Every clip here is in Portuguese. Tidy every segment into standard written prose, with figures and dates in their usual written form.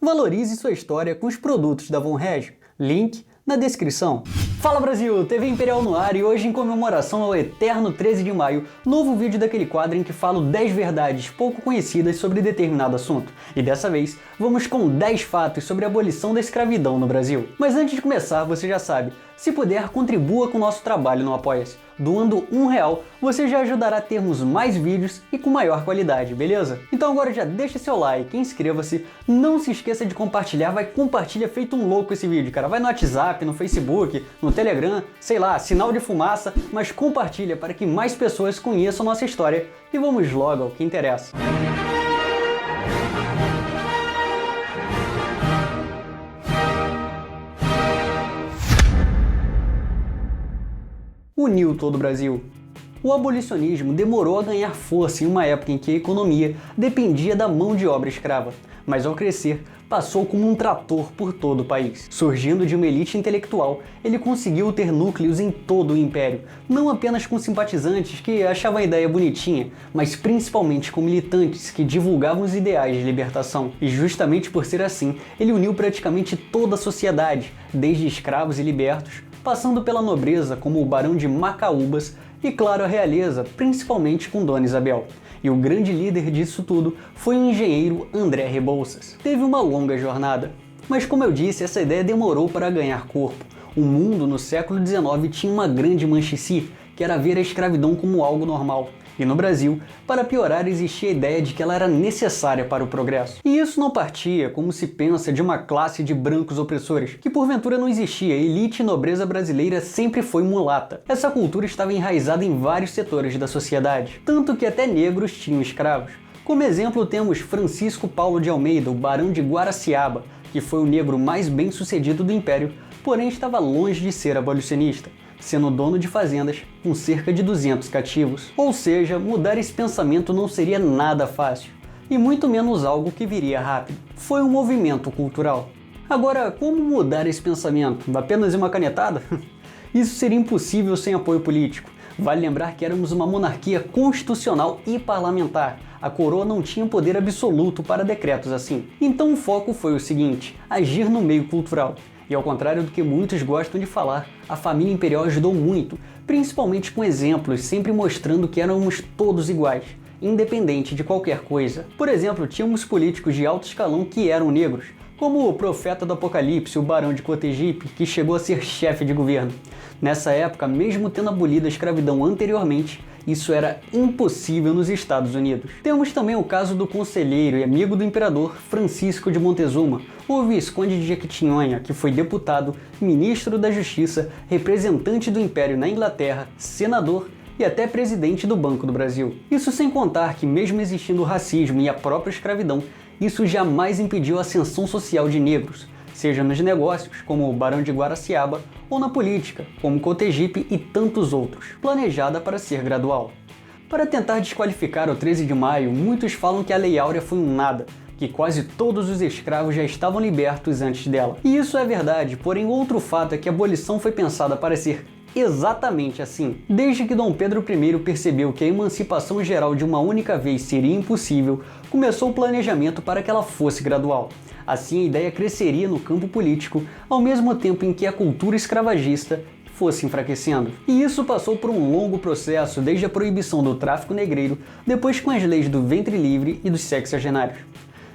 Valorize sua história com os produtos da Von Regio. Link na descrição. Fala Brasil, TV Imperial no ar e hoje em comemoração ao eterno 13 de maio, novo vídeo daquele quadro em que falo 10 verdades pouco conhecidas sobre determinado assunto. E dessa vez, vamos com 10 fatos sobre a abolição da escravidão no Brasil. Mas antes de começar, você já sabe, se puder, contribua com o nosso trabalho no Apoia-se. Doando R$1, você já ajudará a termos mais vídeos e com maior qualidade, beleza? Então agora já deixa seu like, inscreva-se, não se esqueça de compartilhar, compartilha feito um louco esse vídeo, cara. Vai no WhatsApp, no Facebook, no Telegram, sei lá, sinal de fumaça, mas compartilha para que mais pessoas conheçam nossa história e vamos logo ao que interessa. Uniu todo o Brasil. O abolicionismo demorou a ganhar força em uma época em que a economia dependia da mão de obra escrava, mas ao crescer, passou como um trator por todo o país. Surgindo de uma elite intelectual, ele conseguiu ter núcleos em todo o império, não apenas com simpatizantes que achavam a ideia bonitinha, mas principalmente com militantes que divulgavam os ideais de libertação. E justamente por ser assim, ele uniu praticamente toda a sociedade, desde escravos e libertos, passando pela nobreza como o Barão de Macaúbas e, claro, a realeza, principalmente com Dona Isabel. E o grande líder disso tudo foi o engenheiro André Rebouças. Teve uma longa jornada, mas como eu disse, essa ideia demorou para ganhar corpo. O mundo no século XIX tinha uma grande manchice, que era ver a escravidão como algo normal. E no Brasil, para piorar, existia a ideia de que ela era necessária para o progresso. E isso não partia, como se pensa, de uma classe de brancos opressores, que porventura não existia. A elite e nobreza brasileira sempre foi mulata. Essa cultura estava enraizada em vários setores da sociedade, tanto que até negros tinham escravos. Como exemplo temos Francisco Paulo de Almeida, o Barão de Guaraciaba, que foi o negro mais bem-sucedido do Império, porém estava longe de ser abolicionista, sendo dono de fazendas com cerca de 200 cativos. Ou seja, mudar esse pensamento não seria nada fácil, e muito menos algo que viria rápido. Foi um movimento cultural. Agora, como mudar esse pensamento? Apenas uma canetada? Isso seria impossível sem apoio político. Vale lembrar que éramos uma monarquia constitucional e parlamentar. A coroa não tinha poder absoluto para decretos assim. Então o foco foi o seguinte: agir no meio cultural. E ao contrário do que muitos gostam de falar, a família imperial ajudou muito, principalmente com exemplos, sempre mostrando que éramos todos iguais, independente de qualquer coisa. Por exemplo, tínhamos políticos de alto escalão que eram negros, como o profeta do Apocalipse, o Barão de Cotegipe, que chegou a ser chefe de governo. Nessa época, mesmo tendo abolido a escravidão anteriormente, isso era impossível nos Estados Unidos. Temos também o caso do conselheiro e amigo do imperador Francisco de Montezuma, o Visconde de Jequitinhonha, que foi deputado, ministro da Justiça, representante do Império na Inglaterra, senador e até presidente do Banco do Brasil. Isso sem contar que, mesmo existindo o racismo e a própria escravidão, isso jamais impediu a ascensão social de negros, seja nos negócios, como o Barão de Guaraciaba, ou na política, como Cotegipe e tantos outros, planejada para ser gradual. Para tentar desqualificar o 13 de maio, muitos falam que a Lei Áurea foi um nada, que quase todos os escravos já estavam libertos antes dela. E isso é verdade, porém outro fato é que a abolição foi pensada para ser exatamente assim. Desde que Dom Pedro I percebeu que a emancipação geral de uma única vez seria impossível, começou o planejamento para que ela fosse gradual. Assim, a ideia cresceria no campo político, ao mesmo tempo em que a cultura escravagista fosse enfraquecendo. E isso passou por um longo processo, desde a proibição do tráfico negreiro, depois com as leis do ventre livre e dos sexagenários.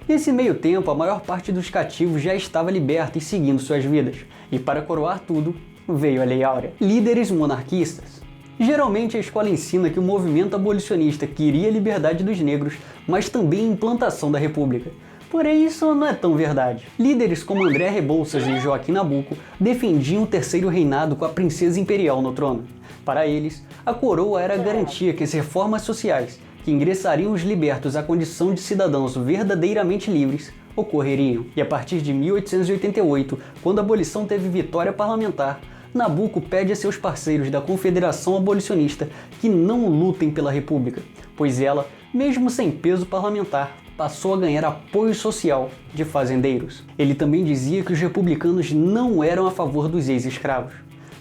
Nesse meio tempo, a maior parte dos cativos já estava liberta e seguindo suas vidas. E para coroar tudo, veio a Lei Áurea. Líderes monarquistas. Geralmente a escola ensina que o movimento abolicionista queria a liberdade dos negros, mas também a implantação da república. Porém, isso não é tão verdade. Líderes como André Rebouças e Joaquim Nabuco defendiam o terceiro reinado com a princesa imperial no trono. Para eles, a coroa era a garantia que as reformas sociais, que ingressariam os libertos à condição de cidadãos verdadeiramente livres, ocorreriam. E a partir de 1888, quando a abolição teve vitória parlamentar, Nabuco pede a seus parceiros da Confederação Abolicionista que não lutem pela República, pois ela, mesmo sem peso parlamentar, passou a ganhar apoio social de fazendeiros. Ele também dizia que os republicanos não eram a favor dos ex-escravos,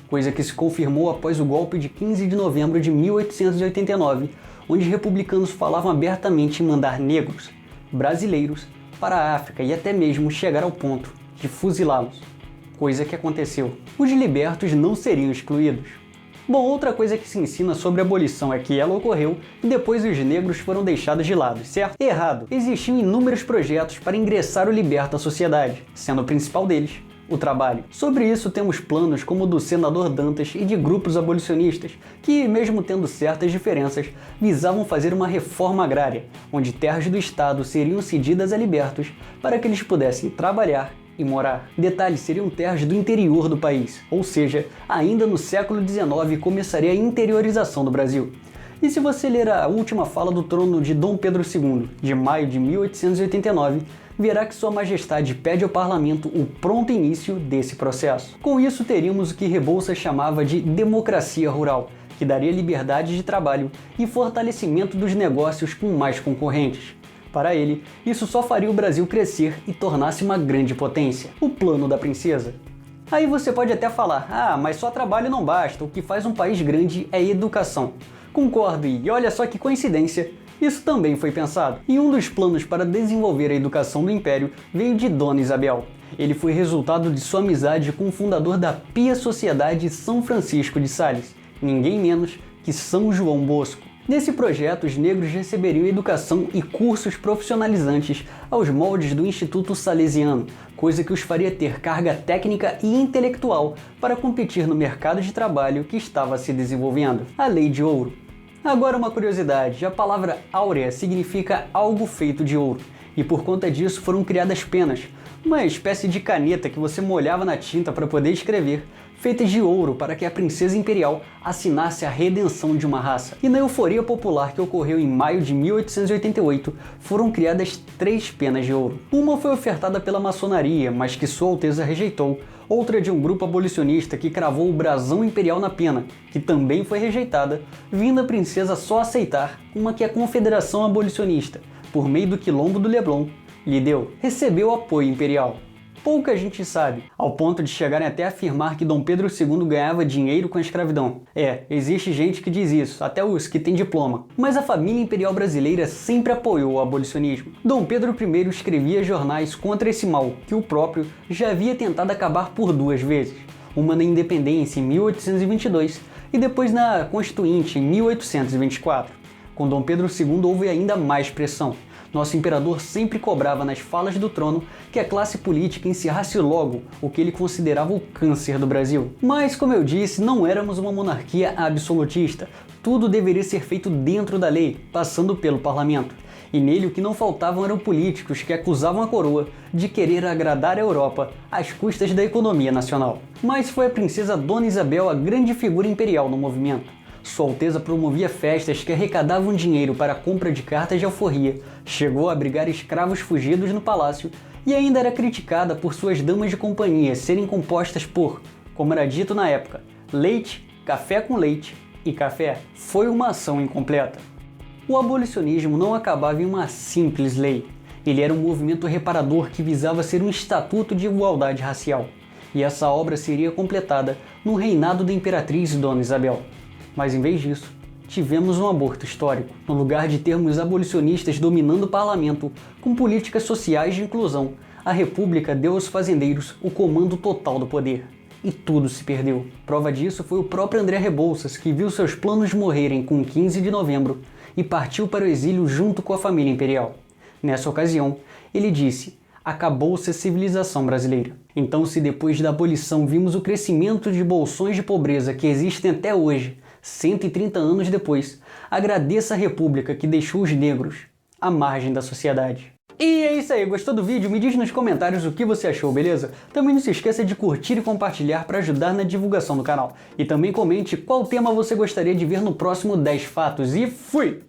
coisa que se confirmou após o golpe de 15 de novembro de 1889, onde republicanos falavam abertamente em mandar negros, brasileiros, para a África e até mesmo chegar ao ponto de fuzilá-los, coisa que aconteceu. Os libertos não seriam excluídos. Bom, outra coisa que se ensina sobre a abolição é que ela ocorreu e depois os negros foram deixados de lado, certo? Errado. Existiam inúmeros projetos para ingressar o liberto à sociedade, sendo o principal deles o trabalho. Sobre isso temos planos como o do senador Dantas e de grupos abolicionistas, que, mesmo tendo certas diferenças, visavam fazer uma reforma agrária, onde terras do Estado seriam cedidas a libertos para que eles pudessem trabalhar e morar. Detalhe, seriam terras do interior do país, ou seja, ainda no século XIX começaria a interiorização do Brasil. E se você ler a última fala do trono de Dom Pedro II, de maio de 1889, verá que Sua Majestade pede ao Parlamento o pronto início desse processo. Com isso, teríamos o que Rebouças chamava de democracia rural, que daria liberdade de trabalho e fortalecimento dos negócios com mais concorrentes. Para ele, isso só faria o Brasil crescer e tornar-se uma grande potência. O plano da princesa. Aí você pode até falar, mas só trabalho não basta, o que faz um país grande é educação. Concordo, e olha só que coincidência, isso também foi pensado. E um dos planos para desenvolver a educação do Império veio de Dona Isabel. Ele foi resultado de sua amizade com o fundador da Pia Sociedade São Francisco de Sales, ninguém menos que São João Bosco. Nesse projeto, os negros receberiam educação e cursos profissionalizantes aos moldes do Instituto Salesiano, coisa que os faria ter carga técnica e intelectual para competir no mercado de trabalho que estava se desenvolvendo. A Lei de Ouro. Agora uma curiosidade, a palavra áurea significa algo feito de ouro, e por conta disso foram criadas penas, uma espécie de caneta que você molhava na tinta para poder escrever, feitas de ouro para que a princesa imperial assinasse a redenção de uma raça. E na euforia popular que ocorreu em maio de 1888, foram criadas 3 penas de ouro. Uma foi ofertada pela maçonaria, mas que Sua Alteza rejeitou. Outra de um grupo abolicionista que cravou o brasão imperial na pena, que também foi rejeitada, vindo a princesa só aceitar uma que a Confederação Abolicionista, por meio do Quilombo do Leblon, lhe deu. Recebeu apoio imperial. Pouca gente sabe, ao ponto de chegarem até a afirmar que Dom Pedro II ganhava dinheiro com a escravidão. Existe gente que diz isso, até os que têm diploma. Mas a família imperial brasileira sempre apoiou o abolicionismo. Dom Pedro I escrevia jornais contra esse mal, que o próprio já havia tentado acabar por 2 vezes. Uma na Independência em 1822 e depois na Constituinte em 1824. Com Dom Pedro II houve ainda mais pressão. Nosso imperador sempre cobrava nas falas do trono que a classe política encerrasse logo o que ele considerava o câncer do Brasil. Mas, como eu disse, não éramos uma monarquia absolutista. Tudo deveria ser feito dentro da lei, passando pelo parlamento. E nele o que não faltavam eram políticos que acusavam a coroa de querer agradar a Europa às custas da economia nacional. Mas foi a princesa Dona Isabel a grande figura imperial no movimento. Sua Alteza promovia festas que arrecadavam dinheiro para a compra de cartas de alforria, chegou a abrigar escravos fugidos no palácio e ainda era criticada por suas damas de companhia serem compostas por, como era dito na época, leite, café com leite e café. Foi uma ação incompleta. O abolicionismo não acabava em uma simples lei. Ele era um movimento reparador que visava ser um estatuto de igualdade racial. E essa obra seria completada no reinado da imperatriz Dona Isabel. Mas em vez disso, tivemos um aborto histórico. No lugar de termos abolicionistas dominando o parlamento com políticas sociais de inclusão, a República deu aos fazendeiros o comando total do poder. E tudo se perdeu. Prova disso foi o próprio André Rebouças, que viu seus planos morrerem com 15 de novembro e partiu para o exílio junto com a família imperial. Nessa ocasião, ele disse: acabou-se a civilização brasileira. Então, se depois da abolição vimos o crescimento de bolsões de pobreza que existem até hoje, 130 anos depois, agradeça a República que deixou os negros à margem da sociedade. E é isso aí, gostou do vídeo? Me diz nos comentários o que você achou, beleza? Também não se esqueça de curtir e compartilhar para ajudar na divulgação do canal. E também comente qual tema você gostaria de ver no próximo 10 Fatos. E fui!